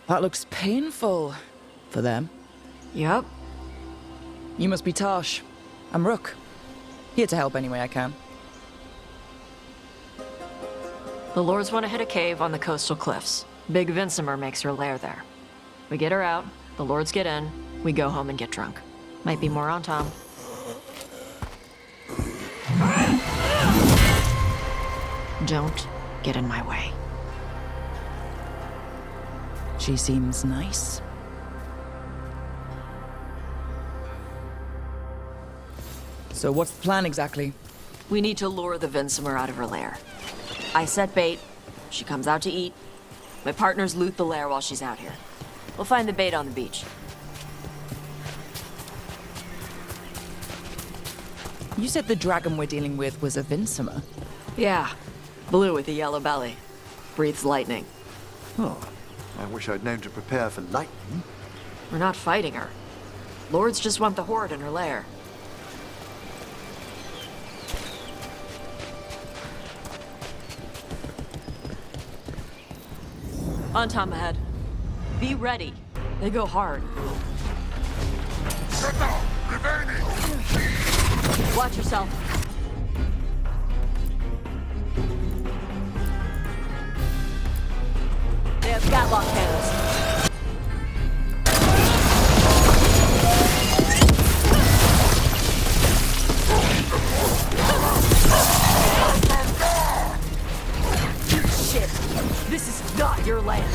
That looks painful. For them. Yup. You must be Tosh. I'm Rook. Here to help any way I can. The Lords want to hit a cave on the coastal cliffs. Big Vinsimer makes her lair there. We get her out, the Lords get in, we go home and get drunk. Might be more on Tom. Don't get in my way. She seems nice. So what's the plan exactly? We need to lure the Vinsimer out of her lair. I set bait, she comes out to eat. My partners loot the lair while she's out here. We'll find the bait on the beach. You said the dragon we're dealing with was a Vinsimer. Yeah, blue with a yellow belly. Breathes lightning. Oh, I wish I'd known to prepare for lightning. We're not fighting her. Lords just want the Horde in her lair. On Tom ahead. Be ready. They go hard. Watch yourself. They have Gatlock cannons. Shit. This is not your land.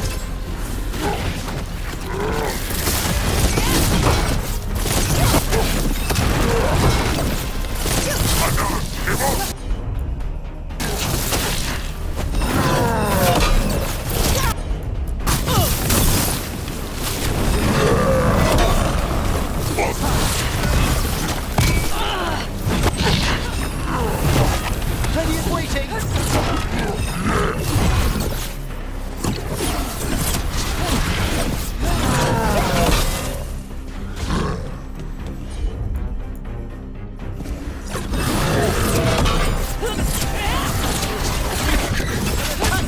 Plenty is waiting!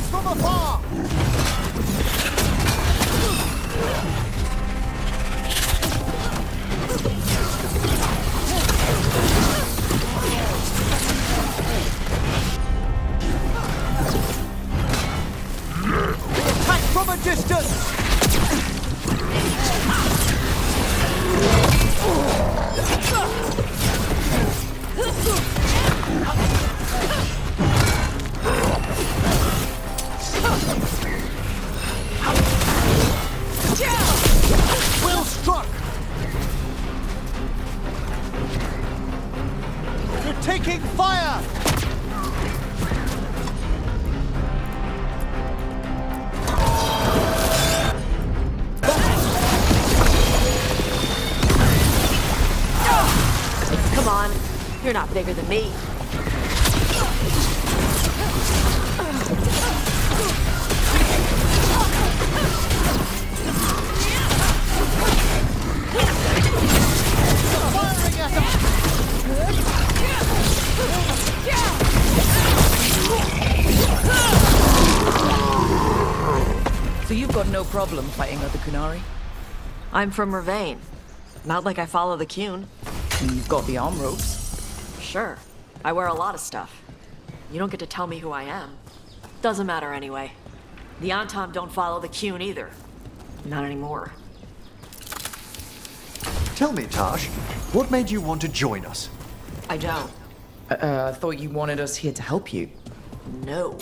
From afar! Attack from a distance! Well struck! You're taking fire! Come on. You're not bigger than me. Firing at them! So you've got no problem fighting other Kunari? I'm from Ravain. Not like I follow the Qun. And you've got the arm ropes. Sure. I wear a lot of stuff. You don't get to tell me who I am. Doesn't matter anyway. The Antom don't follow the Qun either. Not anymore. Tell me, Tosh, what made you want to join us? I don't. I thought you wanted us here to help you. No.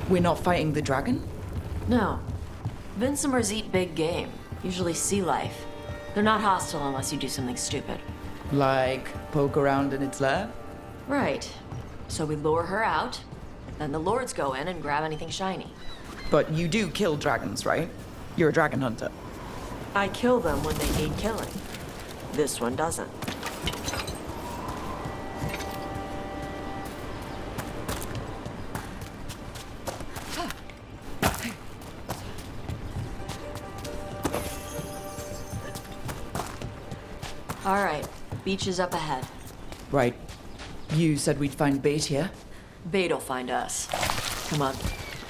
We're not fighting the dragon? No. Vinsimers eat big game. Usually sea life. They're not hostile unless you do something stupid. Like, poke around in its lair? Right. So we lure her out, then the Lords go in and grab anything shiny. But you do kill dragons, right? You're a dragon hunter. I kill them when they need killing. This one doesn't. All right, beach is up ahead. Right. You said we'd find bait here? Bait'll find us. Come on.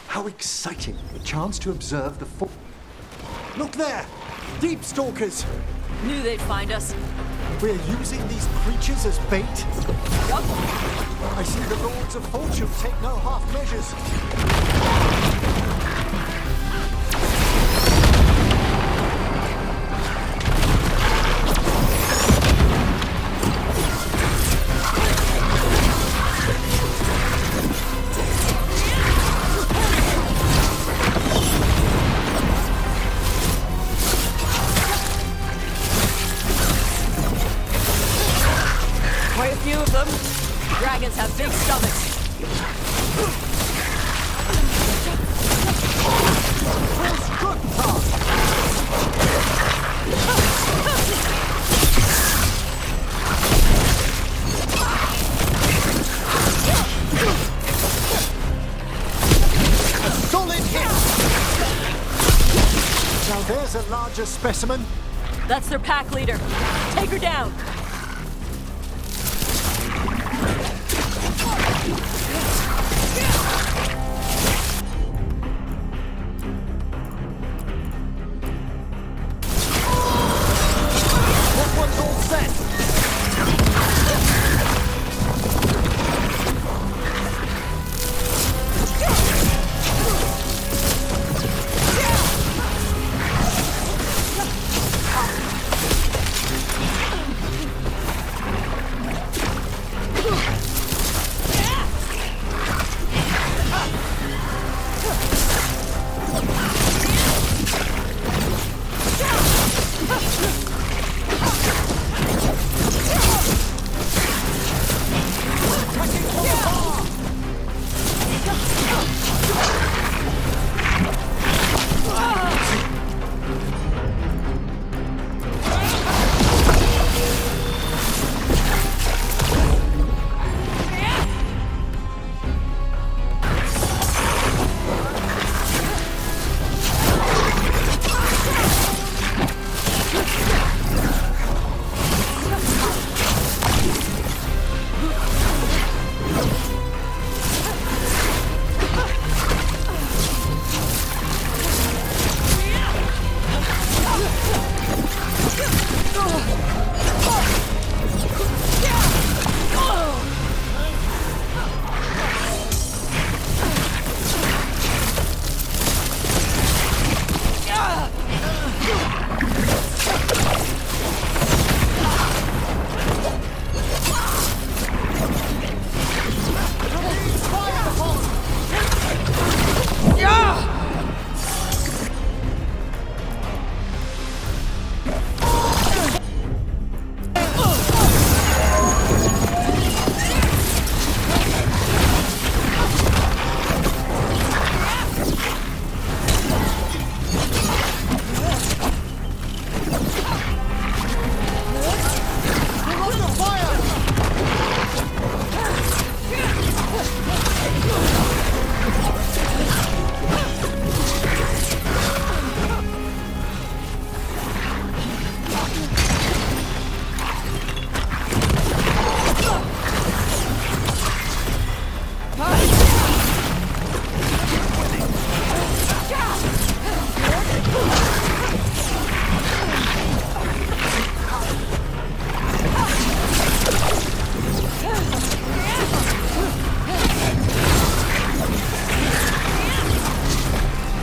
How exciting! A chance to observe the full. Look there! Deep stalkers! Knew they'd find us. We're using these creatures as bait? Yup. I see the Lords of Fortune take no half measures. Quite a few of them. Dragons have big stomachs. Solid hit! Now there's a larger specimen. That's their pack leader. Take her down. That one's all set.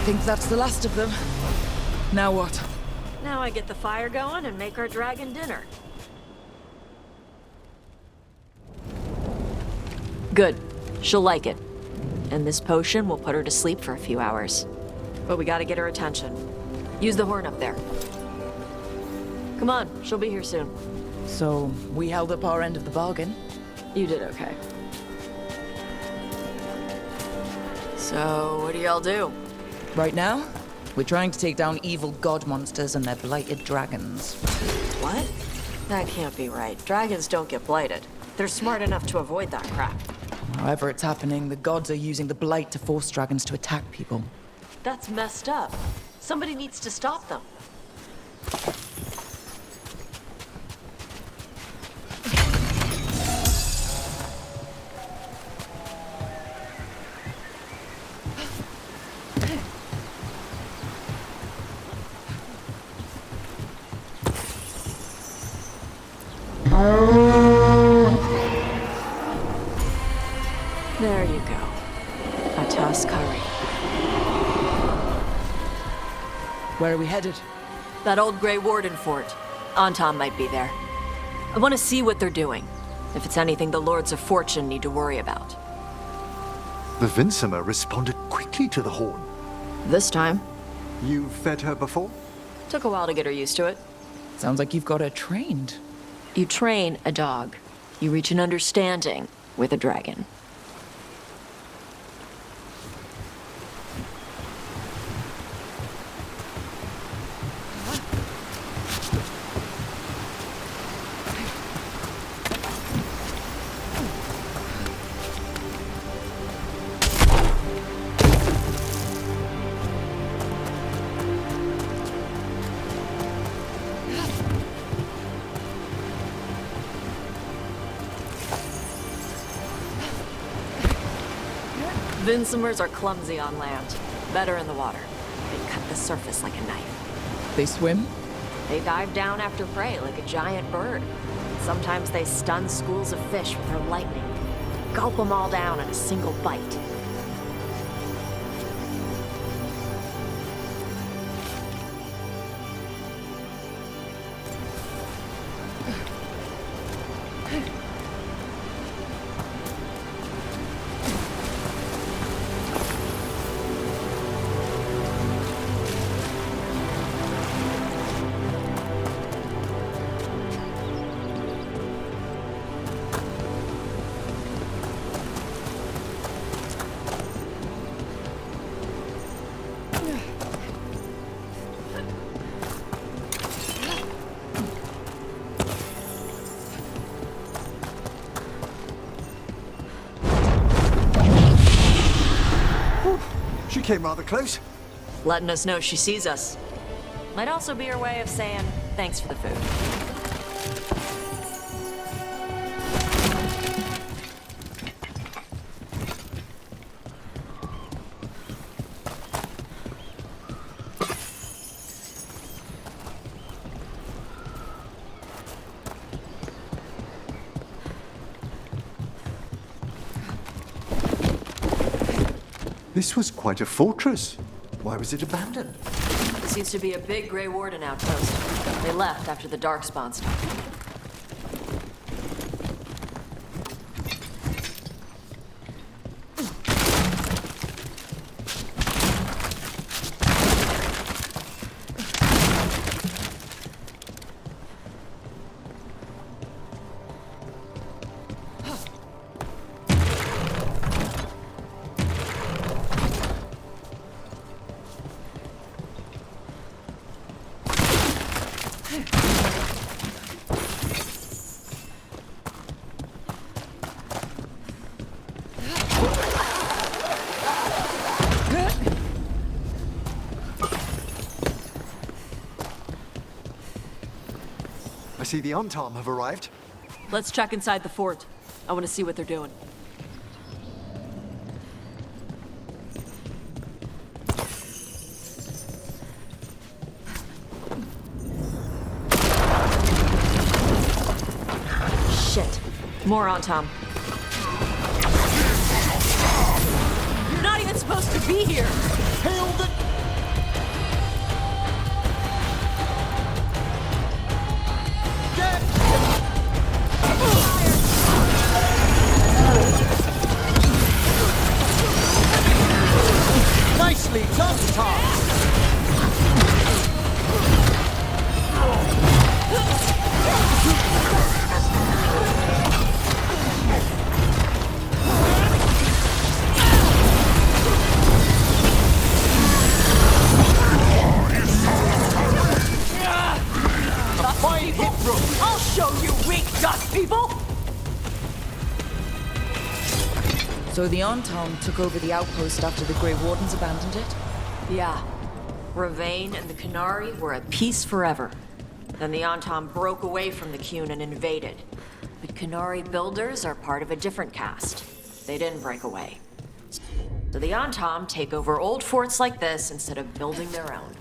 Think that's the last of them. Now what? Now I get the fire going and make our dragon dinner. Good. She'll like it. And this potion will put her to sleep for a few hours. But we gotta get her attention. Use the horn up there. Come on, she'll be here soon. So, we held up our end of the bargain. You did okay. So, what do y'all do? Right now, we're trying to take down evil god monsters and their blighted dragons. What? That can't be right. Dragons don't get blighted. They're smart enough to avoid that crap. However it's happening, the gods are using the blight to force dragons to attack people. That's messed up. Somebody needs to stop them. There you go. Atas Kari. Where are we headed? That old Grey Warden fort. Anton might be there. I want to see what they're doing. If it's anything the Lords of Fortune need to worry about. The Vinsima responded quickly to the horn. This time, You fed her before? took a while to get her used to it. Sounds like you've got her trained. You train a dog. You reach an understanding with a dragon. Vinsimers are clumsy on land, better in the water. They cut the surface like a knife. They swim? They dive down after prey like a giant bird. Sometimes they stun schools of fish with their lightning. Gulp them all down in a single bite. She came rather close. Letting us know she sees us. Might also be her way of saying thanks for the food. This was quite a fortress. Why was it abandoned? This used to be a big Grey Warden outpost. They left after the Darkspawn stuff. I see the Antam have arrived. Let's check inside the fort. I want to see what they're doing. Shit. More on Tom. You're not even supposed to be here! Hail the... Get... Nicely done, Tom! Fine hit, bro! I'll show you weak dust, people! So the Anton took over the outpost after the Grey Wardens abandoned it? Yeah. Ravane and the Qunari were at peace forever. Then the Anton broke away from the Qun and invaded. But Qunari builders are part of a different caste. They didn't break away. So the Anton take over old forts like this instead of building their own.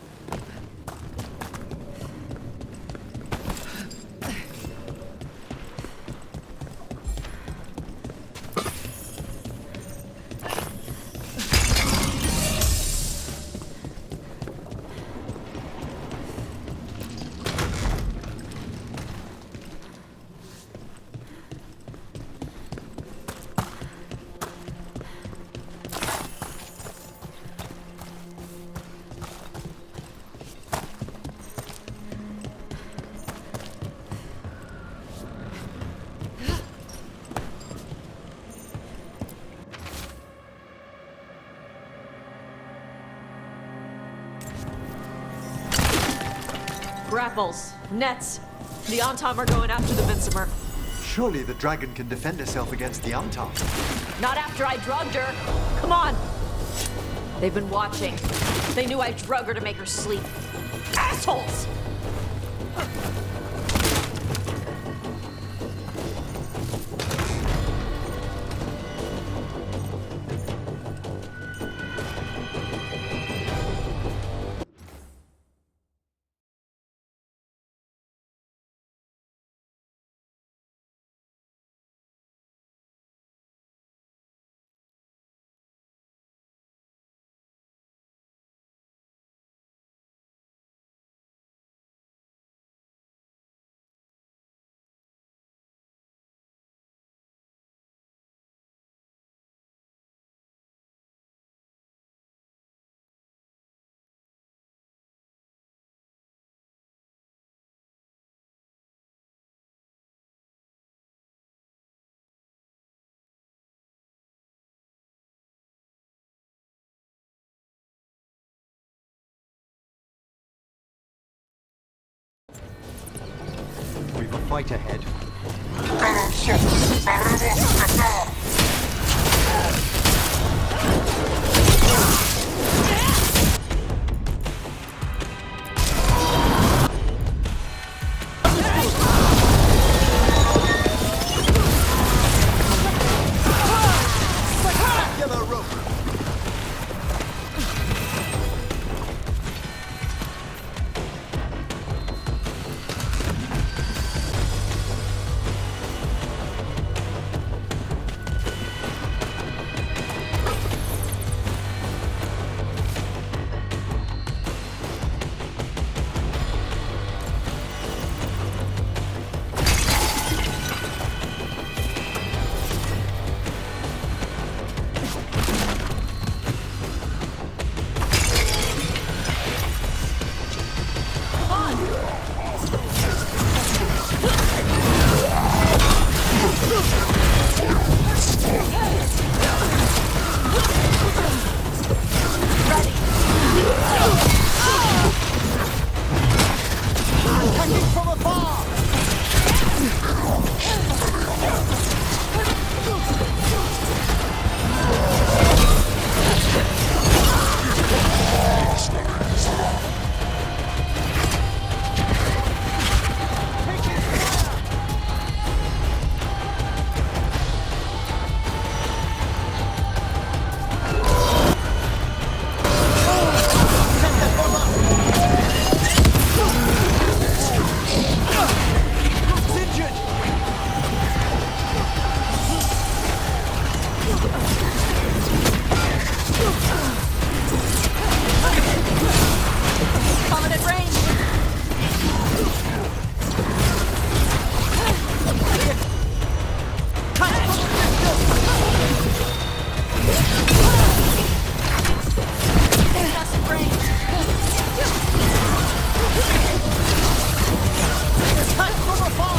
Grapples. Nets. The Antam are going after the Vincimer. Surely the dragon can defend herself against the Antam. Not after I drugged her. Come on. They've been watching. They knew I drug her to make her sleep. Assholes! We've a fight ahead. Yellow rope. Attacking from afar. Coming at range. Just at range. Attack from afar.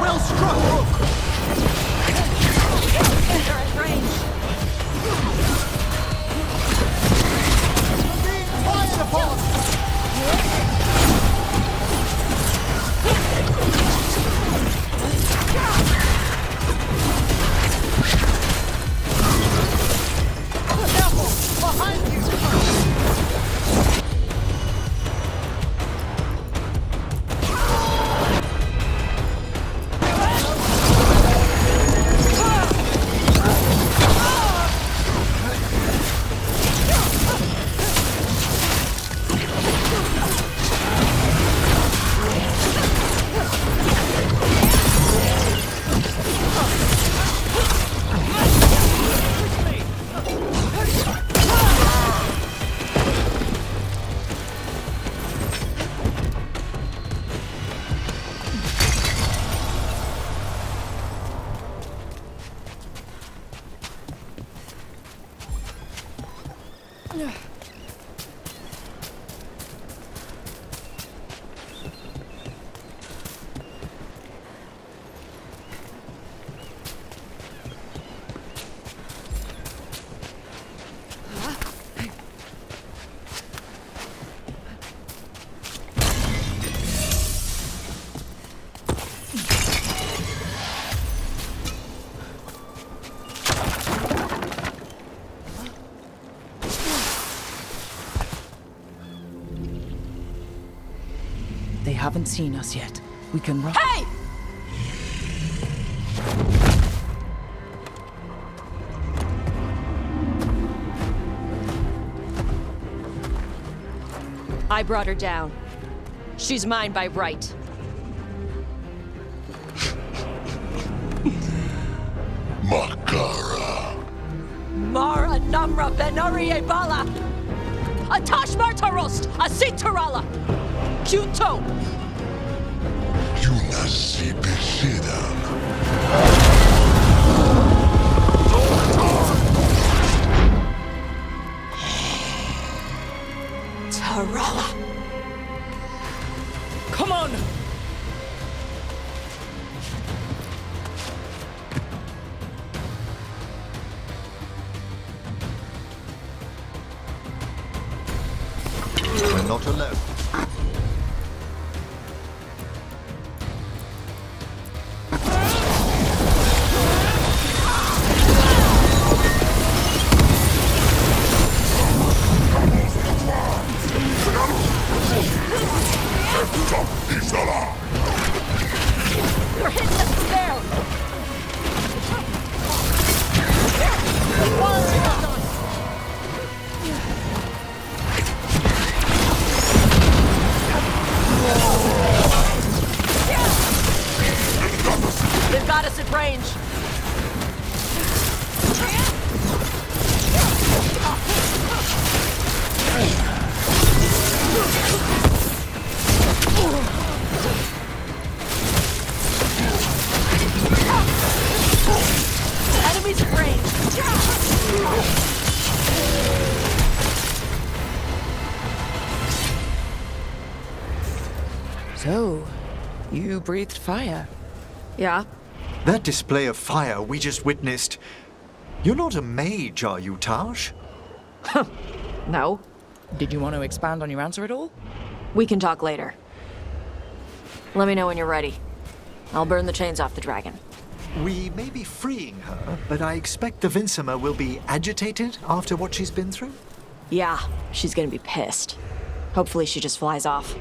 Well struck, Rook. They're at range. Being fired upon. Careful! Behind you! haven't seen us yet. We can run. Hey! I brought her down. She's mine by right. Makara. Mara Namra Benari Bala! Atash Martarost! Asitarala! Kyuto! Yunasi Bishidam. Tarala! Come on! We're not alone. You're hitting us from there! They've got us at range. Enemies at range. So, you breathed fire. Yeah? That display of fire we just witnessed. You're not a mage, are you, Tash? No. Did you want to expand on your answer at all? We can talk later. Let me know when you're ready. I'll burn the chains off the dragon. We may be freeing her, but I expect the Vincima will be agitated after what she's been through. Yeah, she's gonna be pissed. Hopefully she just flies off.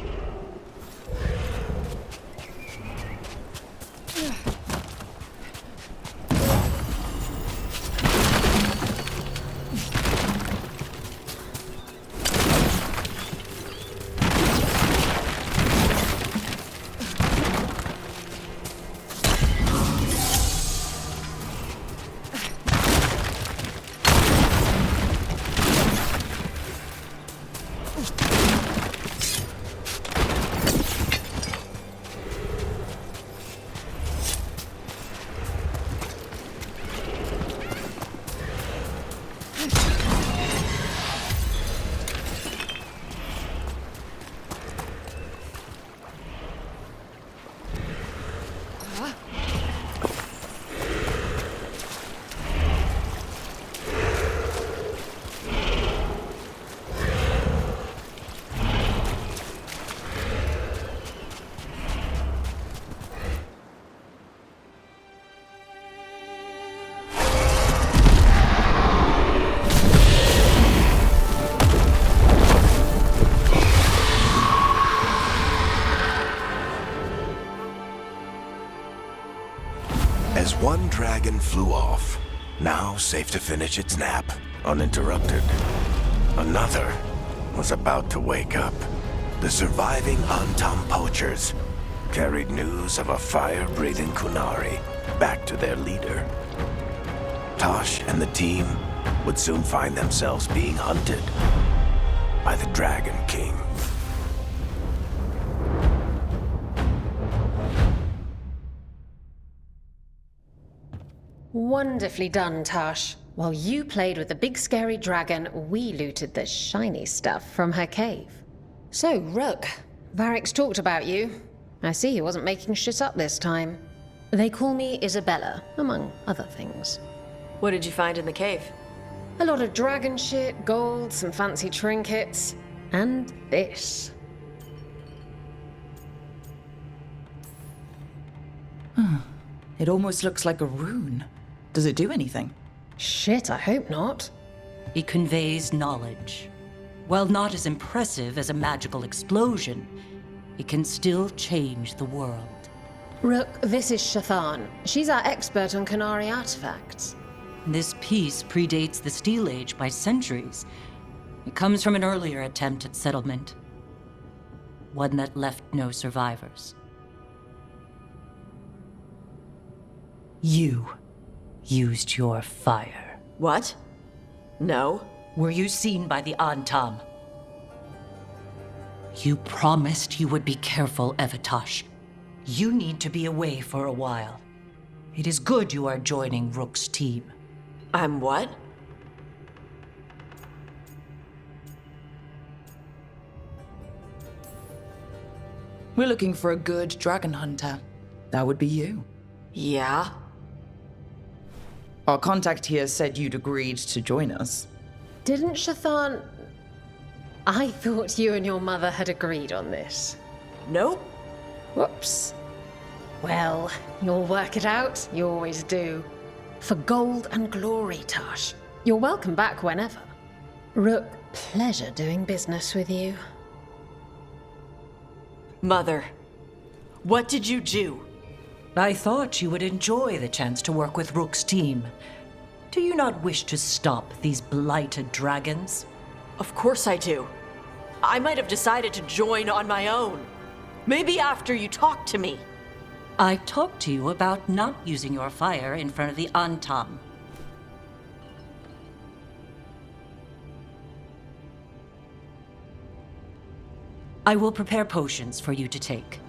As one dragon flew off, now safe to finish its nap, uninterrupted, another was about to wake up. The surviving Antam poachers carried news of a fire-breathing Kunari back to their leader. Tosh and the team would soon find themselves being hunted by the Dragon King. Wonderfully done, Tash. While you played with the big scary dragon, we looted the shiny stuff from her cave. So, Rook, Varric's talked about you. I see he wasn't making shit up this time. They call me Isabella, among other things. What did you find in the cave? A lot of dragon shit, gold, some fancy trinkets, and this. It almost looks like a rune. Does it do anything? Shit, I hope not. It conveys knowledge. While not as impressive as a magical explosion, it can still change the world. Rook, this is Shathan. She's our expert on Qunari artifacts. This piece predates the Steel Age by centuries. It comes from an earlier attempt at settlement. One that left no survivors. You used your fire. What? No. Were you seen by the Antam? You promised you would be careful, Evatosh. You need to be away for a while. It is good you are joining Rook's team. I'm what? We're looking for a good dragon hunter. That would be you. Yeah? Our contact here said you'd agreed to join us. Didn't Shathan... I thought you and your mother had agreed on this. Nope. Whoops. Well, you'll work it out. You always do. For gold and glory, Tosh. You're welcome back whenever. Rook, pleasure doing business with you. Mother, what did you do? I thought you would enjoy the chance to work with Rook's team. Do you not wish to stop these blighted dragons? Of course I do. I might have decided to join on my own. Maybe after you talked to me. I talked to you about not using your fire in front of the Antam. I will prepare potions for you to take.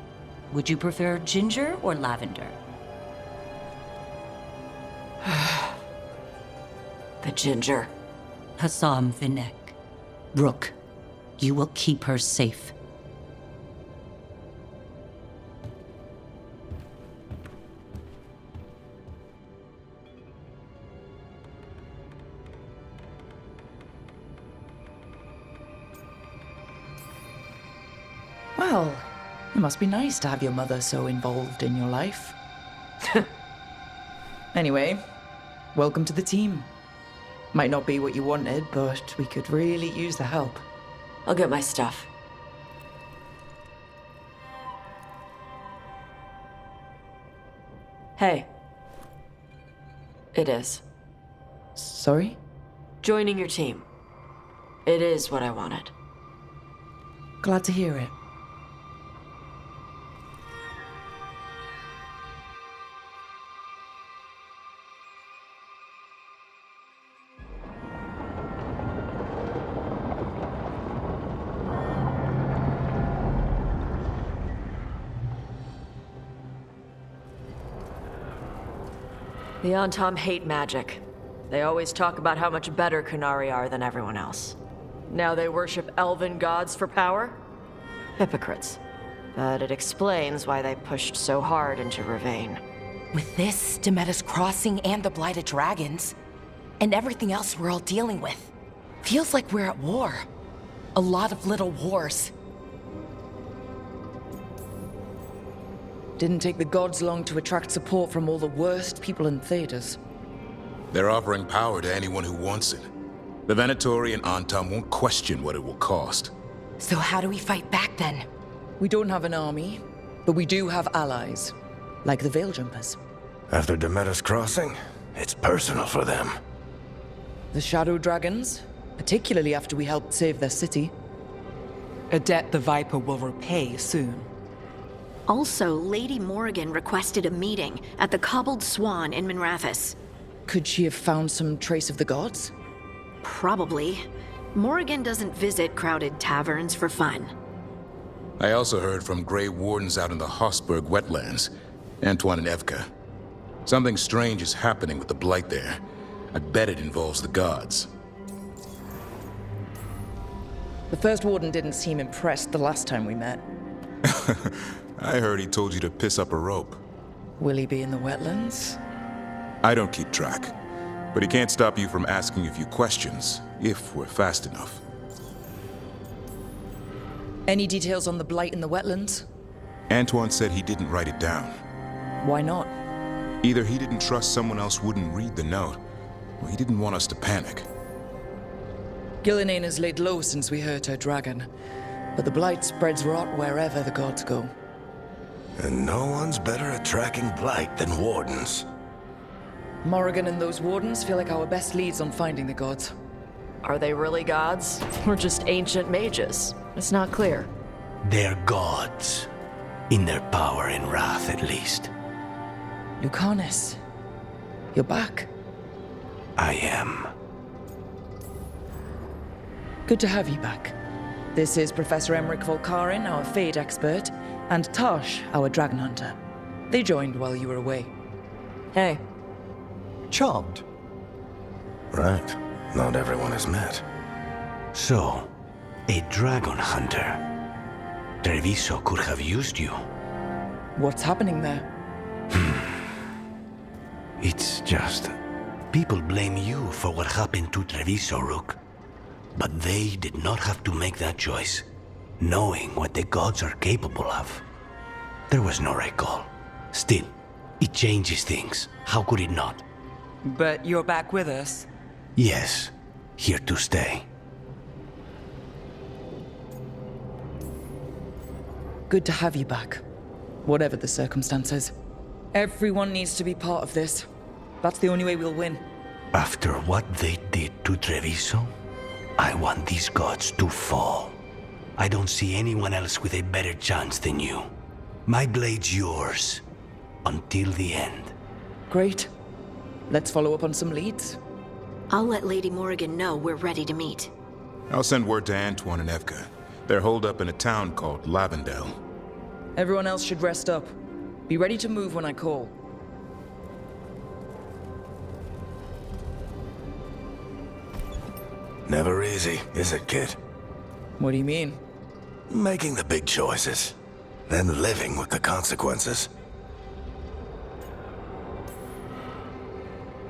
Would you prefer ginger or lavender? The ginger. Hassam Vinek. Rook, you will keep her safe. Well, it must be nice to have your mother so involved in your life. Anyway, welcome to the team. Might not be what you wanted, but we could really use the help. I'll get my stuff. Hey. It is. Sorry? Joining your team. It is what I wanted. Glad to hear it. The Antam hate magic. They always talk about how much better Qunari are than everyone else. Now they worship elven gods for power? Hypocrites. But it explains why they pushed so hard into Rivain. With this, Demeter's Crossing and the Blighted Dragons, and everything else we're all dealing with, feels like we're at war. A lot of little wars. Didn't take the gods long to attract support from all the worst people in Thedas. They're offering power to anyone who wants it. The Venatori and Antam won't question what it will cost. So how do we fight back then? We don't have an army, but we do have allies, like the Veil Jumpers. After Demeter's Crossing, it's personal for them. The Shadow Dragons, particularly after we helped save their city. A debt the Viper will repay soon. Also, Lady Morrigan requested a meeting at the Cobbled Swan in Minrathous. Could she have found some trace of the gods? Probably. Morrigan doesn't visit crowded taverns for fun. I also heard from Grey Wardens out in the Hossberg wetlands, Antoine and Evka. Something strange is happening with the Blight there. I bet it involves the gods. The First Warden didn't seem impressed the last time we met. I heard he told you to piss up a rope. Will he be in the wetlands? I don't keep track, but he can't stop you from asking a few questions, if we're fast enough. Any details on the blight in the wetlands? Antoine said he didn't write it down. Why not? Either he didn't trust someone else wouldn't read the note, or he didn't want us to panic. Gillinane has laid low since we hurt her dragon. But the blight spreads rot wherever the gods go. And no one's better at tracking blight than wardens. Morrigan and those wardens feel like our best leads on finding the gods. Are they really gods? Or just ancient mages? It's not clear. They're gods. In their power and wrath, at least. Lucanus, you're back. I am. Good to have you back. This is Professor Emmerich Volkarin, our Fade expert, and Tosh, our Dragon Hunter. They joined while you were away. Hey. Charmed. Right. Not everyone has met. So, a dragon hunter. Treviso could have used you. What's happening there? It's just... people blame you for what happened to Treviso, Rook. But they did not have to make that choice, knowing what the gods are capable of. There was no recall. Still, it changes things. How could it not? But you're back with us. Yes, here to stay. Good to have you back. Whatever the circumstances. Everyone needs to be part of this. That's the only way we'll win. After what they did to Treviso, I want these gods to fall. I don't see anyone else with a better chance than you. My blade's yours. Until the end. Great. Let's follow up on some leads. I'll let Lady Morrigan know we're ready to meet. I'll send word to Antoine and Evka. They're holed up in a town called Lavendel. Everyone else should rest up. Be ready to move when I call. Never easy, is it, kid? What do you mean? Making the big choices, then living with the consequences.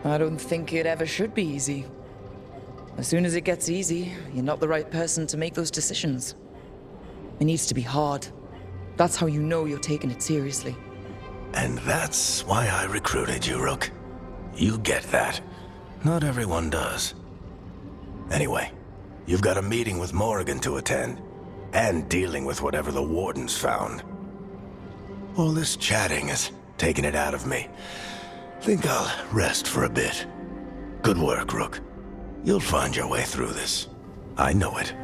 I don't think it ever should be easy. As soon as it gets easy, you're not the right person to make those decisions. It needs to be hard. That's how you know you're taking it seriously. And that's why I recruited you, Rook. You get that. Not everyone does. Anyway, you've got a meeting with Morrigan to attend, and dealing with whatever the Wardens found. All this chatting has taken it out of me. Think I'll rest for a bit. Good work, Rook. You'll find your way through this. I know it.